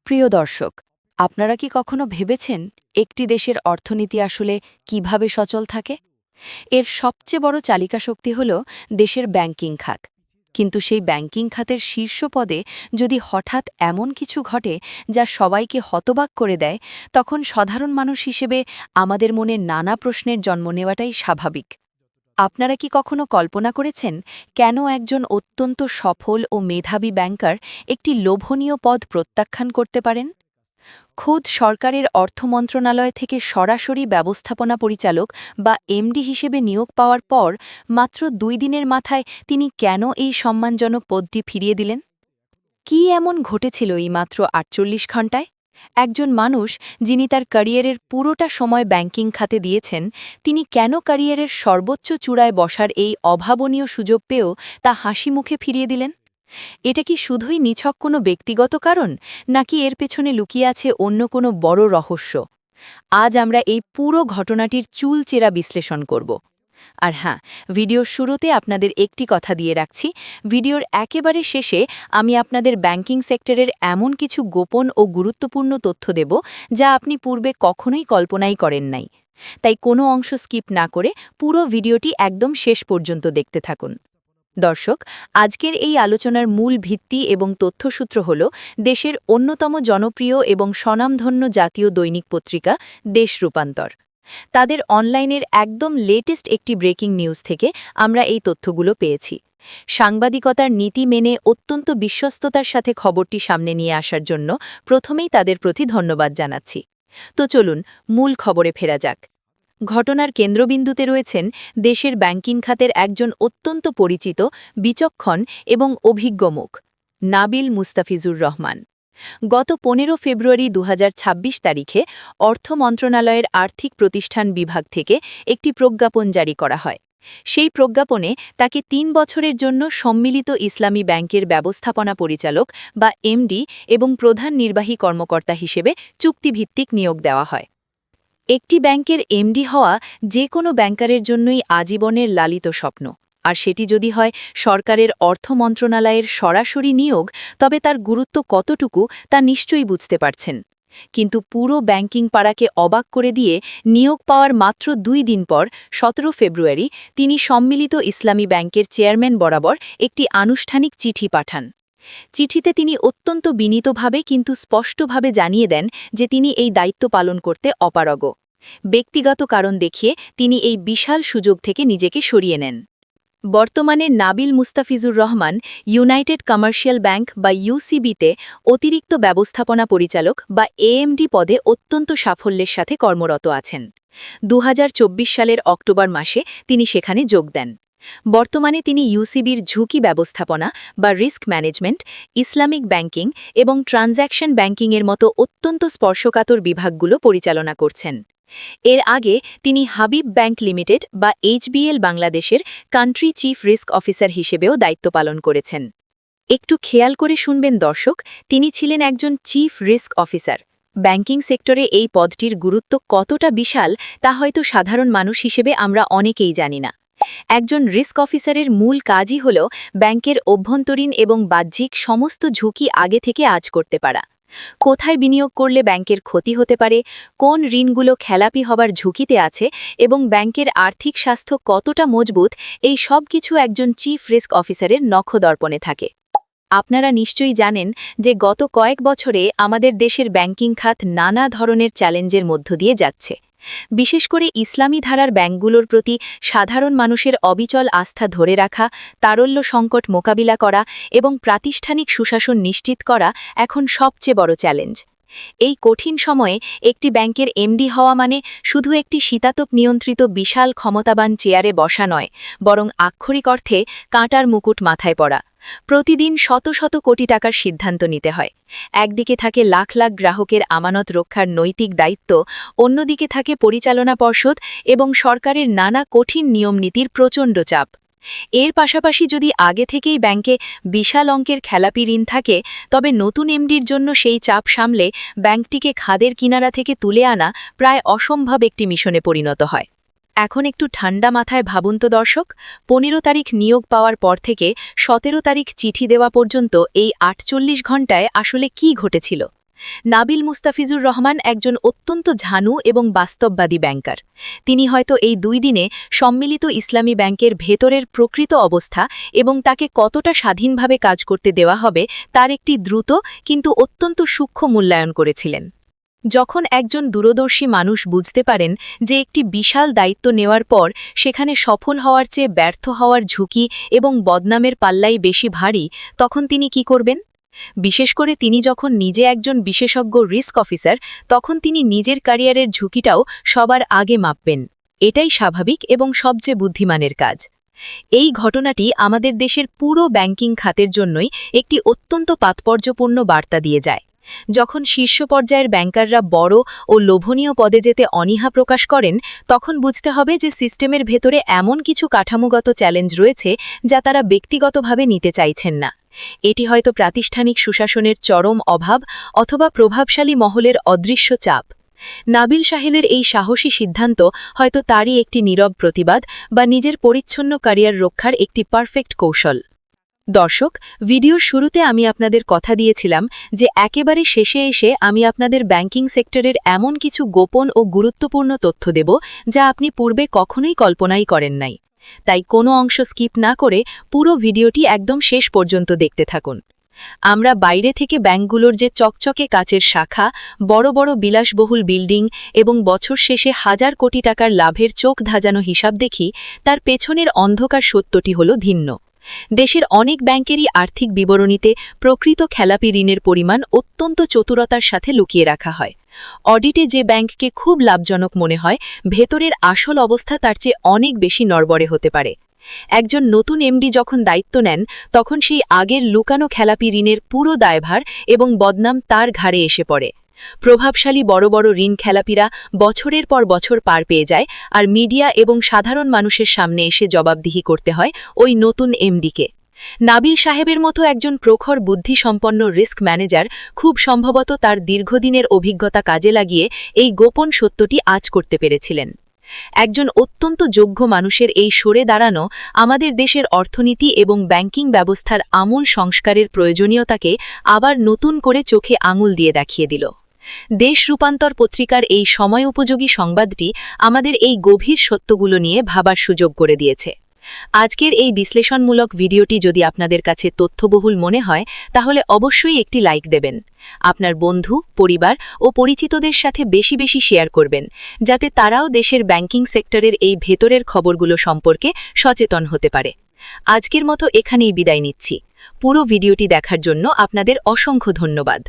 প্রিয় দর্শক, আপনারা কি কখনো ভেবেছেন একটি দেশের অর্থনীতি আসলে কিভাবে সচল থাকে? এর সবচেয়ে বড় চালিকা শক্তি হল দেশের ব্যাংকিং খাত। কিন্তু সেই ব্যাংকিং খাতের শীর্ষ পদে যদি হঠাৎ এমন কিছু ঘটে যা সবাইকে হতবাক করে দেয়, তখন সাধারণ মানুষ হিসেবে আমাদের মনে নানা প্রশ্নের জন্ম নেওয়াটাই স্বাভাবিক। আপনারা কি কখনো কল্পনা করেছেন কেন একজন অত্যন্ত সফল ও মেধাবী ব্যাংকার একটি লোভনীয় পদ প্রত্যাখ্যান করতে পারেন? খোদ সরকারের অর্থ মন্ত্রণালয় থেকে সরাসরি ব্যবস্থাপনা পরিচালক বা এমডি হিসেবে নিয়োগ পাওয়ার পর মাত্র 2 দিনের মাথায় তিনি কেন এই সম্মানজনক পদটি ফিরিয়ে দিলেন? কি এমন ঘটেছিল এই মাত্র 48 ঘণ্টায়? একজন মানুষ যিনি তার ক্যারিয়ারের পুরোটা সময় ব্যাংকিং খাতে দিয়েছেন, তিনি কেন ক্যারিয়ারের সর্বোচ্চ চূড়ায় বসার এই অভাবনীয় সুযোগ পেয়েও তা হাসি মুখে ফিরিয়ে দিলেন? এটা কি শুধুই নিছক কোনো ব্যক্তিগত কারণ, নাকি এর পেছনে লুকিয়ে আছে অন্য কোনো বড় রহস্য? আজ আমরা এই পুরো ঘটনাটির চুলচেরা বিশ্লেষণ করব। আর হ্যাঁ, ভিডিওর শুরুতে আপনাদের একটি কথা দিয়ে রাখছি, ভিডিওর একেবারে শেষে আমি আপনাদের ব্যাংকিং সেক্টরের এমন কিছু গোপন ও গুরুত্বপূর্ণ তথ্য দেব যা আপনি পূর্বে কখনোই কল্পনাই করেন নাই। তাই কোনো অংশ স্কিপ না করে পুরো ভিডিওটি একদম শেষ পর্যন্ত দেখতে থাকুন। দর্শক, আজকের এই আলোচনার মূল ভিত্তি এবং তথ্যসূত্র হল দেশের অন্যতম জনপ্রিয় এবং স্বনামধন্য জাতীয় দৈনিক পত্রিকা দেশ রূপান্তর। তাদের অনলাইনের একদম লেটেস্ট একটি ব্রেকিং নিউজ থেকে আমরা এই তথ্যগুলো পেয়েছি। সাংবাদিকতার নীতি মেনে অত্যন্ত বিশ্বস্ততার সাথে খবরটি সামনে নিয়ে আসার জন্য প্রথমেই তাদের প্রতি ধন্যবাদ জানাচ্ছি। তো চলুন মূল খবরে ফেরা যাক। ঘটনার কেন্দ্রবিন্দুতে রয়েছেন দেশের ব্যাংকিং খাতের একজন অত্যন্ত পরিচিত, বিচক্ষণ এবং অভিজ্ঞ মুখ, নাবিল মুস্তাফিজুর রহমান। গত 15 ফেব্রুয়ারি 2026 তারিখে অর্থ মন্ত্রণালয়ের আর্থিক প্রতিষ্ঠান বিভাগ থেকে একটি প্রজ্ঞাপন জারি করা হয়। সেই প্রজ্ঞাপনে তাকে 3 বছরের জন্য সম্মিলিত ইসলামী ব্যাংকের ব্যবস্থাপনা পরিচালক বা এমডি এবং প্রধান নির্বাহী কর্মকর্তা হিসেবে চুক্তিভিত্তিক নিয়োগ দেওয়া হয়। একটি ব্যাংকের এমডি হওয়া যে কোনো ব্যাংকারের জন্যই আজীবনের লালিত স্বপ্ন, আর সেটি যদি হয় সরকারের অর্থ মন্ত্রণালয়ের সরাসরি নিয়োগ, তবে তার গুরুত্ব কতটুকু তা নিশ্চয়ই বুঝতে পারছেন। কিন্তু পুরো ব্যাংকিং পাড়াকে অবাক করে দিয়ে নিয়োগ পাওয়ার মাত্র 2 দিন পর 17 ফেব্রুয়ারি তিনি সম্মিলিত ইসলামী ব্যাংকের চেয়ারম্যান বরাবর একটি আনুষ্ঠানিক চিঠি পাঠান। চিঠিতে তিনি অত্যন্ত বিনীতভাবে কিন্তু স্পষ্টভাবে জানিয়ে দেন যে তিনি এই দায়িত্ব পালন করতে অপারগ। ব্যক্তিগত কারণ দেখিয়ে তিনি এই বিশাল সুযোগ থেকে নিজেকে সরিয়ে নেন। বর্তমানে Nabil Mustafizur Rahman United commercial bank বা ইউসিবিতে অতিরিক্ত ব্যবস্থাপনা পরিচালক বা এএমডি পদে অত্যন্ত সাফল্যের সাথে কর্মরত আছেন। 2024 সালের অক্টোবর মাসে তিনি সেখানে যোগ দেন। বর্তমানে তিনি ইউসিবির ঝুঁকি ব্যবস্থাপনা বা রিস্ক ম্যানেজমেন্ট, ইসলামিক ব্যাংকিং এবং ট্রানজ্যাকশন ব্যাংকিংয়ের মতো অত্যন্ত স্পর্শকাতর বিভাগগুলো পরিচালনা করছেন। এর আগে তিনি হাবিব ব্যাংক লিমিটেড বা এইচবিএল বাংলাদেশের কান্ট্রি চিফ রিস্ক অফিসার হিসেবেও দায়িত্ব পালন করেছেন। একটু খেয়াল করে শুনবেন দর্শক, তিনি ছিলেন একজন চিফ রিস্ক অফিসার। ব্যাংকিং সেক্টরে এই পদটির গুরুত্ব কতটা বিশাল তা হয়তো সাধারণ মানুষ হিসেবে আমরা অনেকেই জানি না। একজন রিস্ক অফিসারের মূল কাজই হল ব্যাংকের অভ্যন্তরীণ এবং বাহ্যিক সমস্ত ঝুঁকি আগে থেকে আঁচ করতে পারা। কোথায় বিনিয়োগ করলে ব্যাংকের ক্ষতি হতে পারে, কোন ঋণগুলো খেলাপি হবার ঝুঁকিতে আছে এবং ব্যাংকের আর্থিক স্বাস্থ্য কতটা মজবুত, এই সব কিছু একজন চিফ রিস্ক অফিসারের নখদর্পণে থাকে। আপনারা নিশ্চয়ই জানেন যে গত কয়েক বছরে আমাদের দেশের ব্যাংকিং খাত নানা ধরনের চ্যালেঞ্জের মধ্য দিয়ে যাচ্ছে। বিশেষ করে ইসলামী ধারার ব্যাংকগুলোর প্রতি সাধারণ মানুষের অবিচল আস্থা ধরে রাখা, তারল্য সংকট মোকাবিলা করা এবং প্রাতিষ্ঠানিক সুশাসন নিশ্চিত করা এখন সবচেয়ে বড় চ্যালেঞ্জ। এই কঠিন সময়ে একটি ব্যাংকের এমডি হওয়া মানে শুধু একটি শীতাতপ নিয়ন্ত্রিত বিশাল ক্ষমতাবান চেয়ারে বসা নয়, বরং আক্ষরিক অর্থে কাঁটার মুকুট মাথায় পড়া। প্রতিদিন শত শত কোটি টাকার সিদ্ধান্ত নিতে হয়। একদিকে থাকে লাখ লাখ গ্রাহকের আমানত রক্ষার নৈতিক দায়িত্ব, অন্যদিকে থাকে পরিচালনা পর্ষদ এবং সরকারের নানা কঠিন নিয়মনীতির প্রচণ্ড চাপ। এর পাশাপাশি যদি আগে থেকেই ব্যাংকে বিশাল অঙ্কের খেলাপি ঋণ থাকে, তবে নতুন এমডির জন্য সেই চাপ সামলে ব্যাংকটিকে খাদের কিনারা থেকে তুলে আনা প্রায় অসম্ভব একটি মিশনে পরিণত হয়। এখন একটু ঠান্ডা মাথায় ভাবুন তো দর্শক, 15 তারিখ নিয়োগ পাওয়ার পর থেকে 17 তারিখ চিঠি দেওয়া পর্যন্ত এই 48 ঘণ্টায় আসলে কি ঘটেছিল? নাবিল মুস্তাফিজুর রহমান একজন অত্যন্ত ঝানু এবং বাস্তববাদী ব্যাংকার। তিনি হয়তো এই 2 দিনে সম্মিলিত ইসলামী ব্যাংকের ভেতরের প্রকৃত অবস্থা এবং তাকে কতটা স্বাধীনভাবে কাজ করতে দেওয়া হবে তার একটি দ্রুত কিন্তু অত্যন্ত সূক্ষ্ম মূল্যায়ন করেছিলেন। যখন একজন দূরদর্শী মানুষ বুঝতে পারেন যে একটি বিশাল দায়িত্ব নেওয়ার পর সেখানে সফল হওয়ার চেয়ে ব্যর্থ হওয়ার ঝুঁকি এবং বদনামের পাল্লাই বেশি ভারী, তখন তিনি কি করবেন? বিশেষ করে তিনি যখন নিজে একজন বিশেষজ্ঞ রিস্ক অফিসার, তখন তিনি নিজের ক্যারিয়ারের ঝুঁকিটাও সবার আগে মাপবেন। এটাই স্বাভাবিক এবং সবচেয়ে বুদ্ধিমানের কাজ। এই ঘটনাটি আমাদের দেশের পুরো ব্যাংকিং খাতের জন্যই একটি অত্যন্ত তাৎপর্যপূর্ণ বার্তা দিয়ে যায়। যখন শীর্ষ পর্যায়ের ব্যাংকাররা বড় ও লোভনীয় পদে যেতে অনীহা প্রকাশ করেন, তখন বুঝতে হবে যে সিস্টেমের ভেতরে এমন কিছু কাঠামোগত চ্যালেঞ্জ রয়েছে যা তারা ব্যক্তিগতভাবে নিতে চাইছেন না। এটি হয়তো প্রাতিষ্ঠানিক সুশাসনের চরম অভাব অথবা প্রভাবশালী মহলের অদৃশ্য চাপ। নাবিল সাহেলের এই সাহসী সিদ্ধান্ত হয়তো তারই একটি নীরব প্রতিবাদ বা নিজের পরিচ্ছন্ন ক্যারিয়ার রক্ষার একটি পারফেক্ট কৌশল। দর্শক, ভিডিওর শুরুতে আমি আপনাদের কথা দিয়েছিলাম যে একেবারে শেষে এসে আমি আপনাদের ব্যাংকিং সেক্টরের এমন কিছু গোপন ও গুরুত্বপূর্ণ তথ্য দেব যা আপনি পূর্বে কখনোই কল্পনাই করেন নাই। তাই কোনো অংশ স্কিপ না করে পুরো ভিডিওটি একদম শেষ পর্যন্ত দেখতে থাকুন। আমরা বাইরে থেকে ব্যাংকগুলোর যে চকচকে কাচের শাখা, বড় বড় বিলাসবহুল বিল্ডিং এবং বছর শেষে হাজার কোটি টাকার লাভের চোখ ধাঁধানো হিসাব দেখি, তার পেছনের অন্ধকার সত্যটি হল ভিন্ন। দেশের অনেক ব্যাংকেরই আর্থিক বিবরণীতে প্রকৃত খেলাপি ঋণের পরিমাণ অত্যন্ত চতুরতার সাথে লুকিয়ে রাখা হয়। অডিটে যে ব্যাংককে খুব লাভজনক মনে হয়, ভেতরের আসল অবস্থা তার চেয়ে অনেক বেশি নড়বড়ে হতে পারে। একজন নতুন এমডি যখন দায়িত্ব নেন, তখন সেই আগের লুকানো খেলাপি ঋণের পুরো দায়ভার এবং বদনাম তার ঘাড়ে এসে পড়ে। প্রভাবশালী বড় বড় ঋণ খেলাপিরা বছরের পর বছর পার পেয়ে যায়, আর মিডিয়া এবং সাধারণ মানুষের সামনে এসে জবাবদিহি করতে হয় ওই নতুন এমডিকে। নাবিল সাহেবের মতো একজন প্রখর বুদ্ধিসম্পন্ন রিস্ক ম্যানেজার খুব সম্ভবত তার দীর্ঘদিনের অভিজ্ঞতা কাজে লাগিয়ে এই গোপন সত্যটি আঁচ করতে পেরেছিলেন। একজন অত্যন্ত যোগ্য মানুষের এই সরে দাঁড়ানো আমাদের দেশের অর্থনীতি এবং ব্যাংকিং ব্যবস্থার আমূল সংস্কারের প্রয়োজনীয়তাকে আবার নতুন করে চোখে আঙুল দিয়ে দেখিয়ে দিল। দেশ রূপান্তর পত্রিকার এই সময় উপযোগী সংবাদটি আমাদের এই গভীর সত্যগুলো নিয়ে ভাবার সুযোগ করে দিয়েছে। আজকের এই বিশ্লেষণমূলক ভিডিওটি যদি আপনাদের কাছে তথ্যবহুল মনে হয়, তাহলে অবশ্যই একটি লাইক দেবেন। আপনার বন্ধু, পরিবার ও পরিচিতদের সাথে বেশি বেশি শেয়ার করবেন, যাতে তারাও দেশের ব্যাংকিং সেক্টরের এই ভেতরের খবরগুলো সম্পর্কে সচেতন হতে পারে। আজকের মতো এখানেই বিদায় নিচ্ছি। পুরো ভিডিওটি দেখার জন্য আপনাদের অসংখ্য ধন্যবাদ।